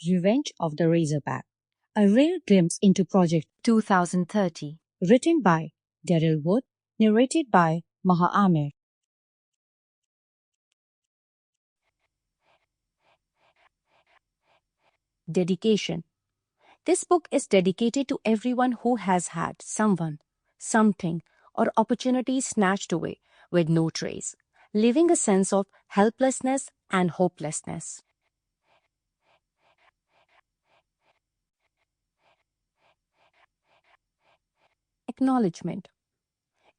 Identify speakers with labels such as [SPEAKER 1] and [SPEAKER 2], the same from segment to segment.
[SPEAKER 1] Revenge of the Razorback, a rare glimpse into Project 2030, written by Deril, narrated by Maha Amir. Dedication. This book is dedicated to everyone who has had someone, something, or opportunity snatched away with no trace, leaving a sense of helplessness and hopelessness. Acknowledgement.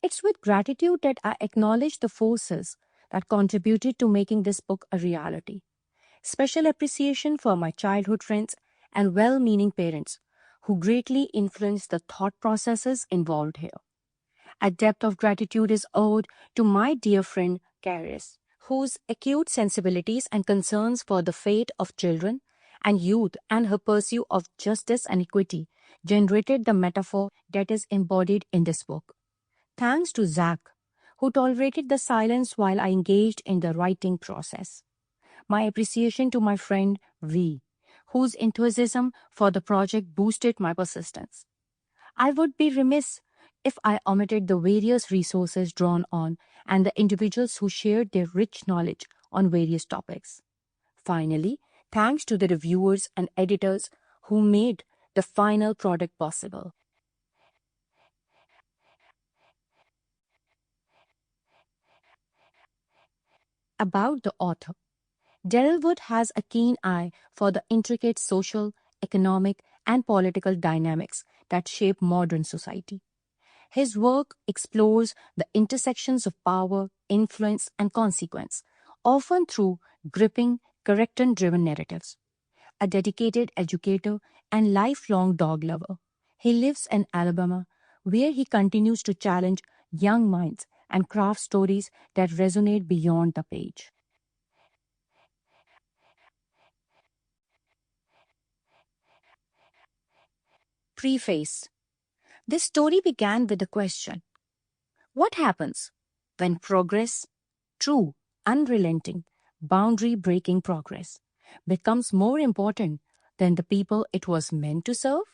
[SPEAKER 1] It's with gratitude that I acknowledge the forces that contributed to making this book a reality. Special appreciation for my childhood friends and well-meaning parents who greatly influenced the thought processes involved here. A depth of gratitude is owed to my dear friend Caris, whose acute sensibilities and concerns for the fate of children and youth and her pursuit of justice and equity generated the metaphor that is embodied in this book. Thanks to Zach, who tolerated the silence while I engaged in the writing process. My appreciation to my friend V, whose enthusiasm for the project boosted my persistence. I would be remiss if I omitted the various resources drawn on and the individuals who shared their rich knowledge on various topics. Finally, thanks to the reviewers and editors who made the final product possible. About the author. Deril has a keen eye for the intricate social, economic, and political dynamics that shape modern society. His work explores the intersections of power, influence, and consequence, often through gripping, character-driven narratives. A dedicated educator and lifelong dog lover, he lives in Alabama, where he continues to challenge young minds and craft stories that resonate beyond the page. Preface. This story began with the question: what happens when progress, true, unrelenting, boundary-breaking progress, becomes more important than the people it was meant to serve?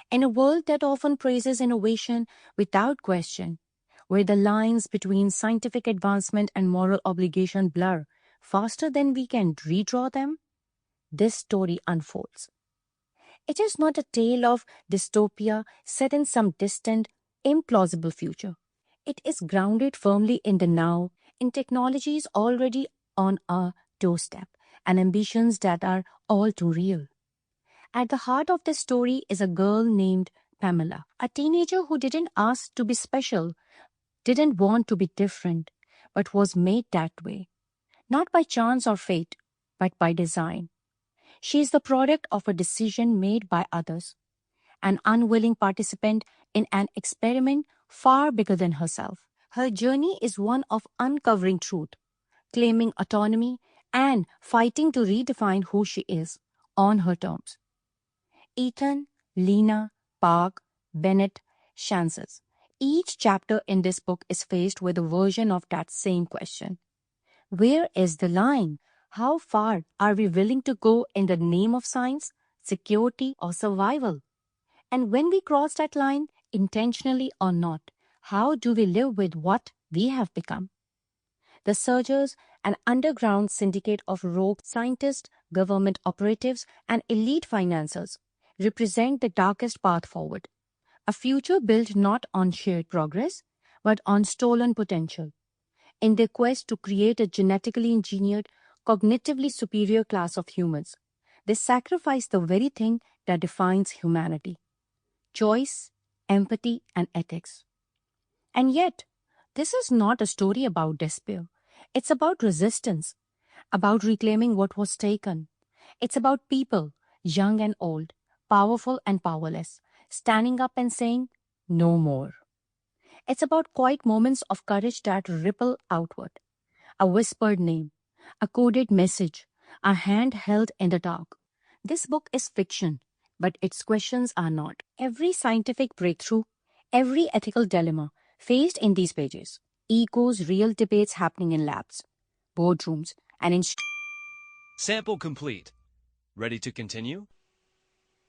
[SPEAKER 1] In a world that often praises innovation without question, where the lines between scientific advancement and moral obligation blur faster than we can redraw them, this story unfolds. It is not a tale of dystopia set in some distant, implausible future. It is grounded firmly in the now, in technologies already on our doorstep, and ambitions that are all too real. At the heart of this story is a girl named Pamela, a teenager who didn't ask to be special, didn't want to be different, but was made that way, not by chance or fate, but by design. She is the product of a decision made by others, an unwilling participant in an experiment far bigger than herself. Her journey is one of uncovering truth, claiming autonomy, and fighting to redefine who she is on her terms. Ethan, Lena, Park, Bennett, Chances. Each chapter in this book is faced with a version of that same question. Where is the line? How far are we willing to go in the name of science, security, or survival? And when we cross that line, intentionally or not, how do we live with what we have become? The Surgers, an underground syndicate of rogue scientists, government operatives, and elite financiers, represent the darkest path forward. A future built not on shared progress, but on stolen potential. In their quest to create a genetically engineered, cognitively superior class of humans, they sacrifice the very thing that defines humanity: choice, empathy, and ethics. And yet, this is not a story about despair. It's about resistance, about reclaiming what was taken. It's about people, young and old, powerful and powerless, standing up and saying, no more. It's about quiet moments of courage that ripple outward. A whispered name, a coded message, a hand held in the dark. This book is fiction, but its questions are not. Every scientific breakthrough, every ethical dilemma faced in these pages echoes real debates happening in labs, boardrooms, and in
[SPEAKER 2] Sample complete. Ready to continue?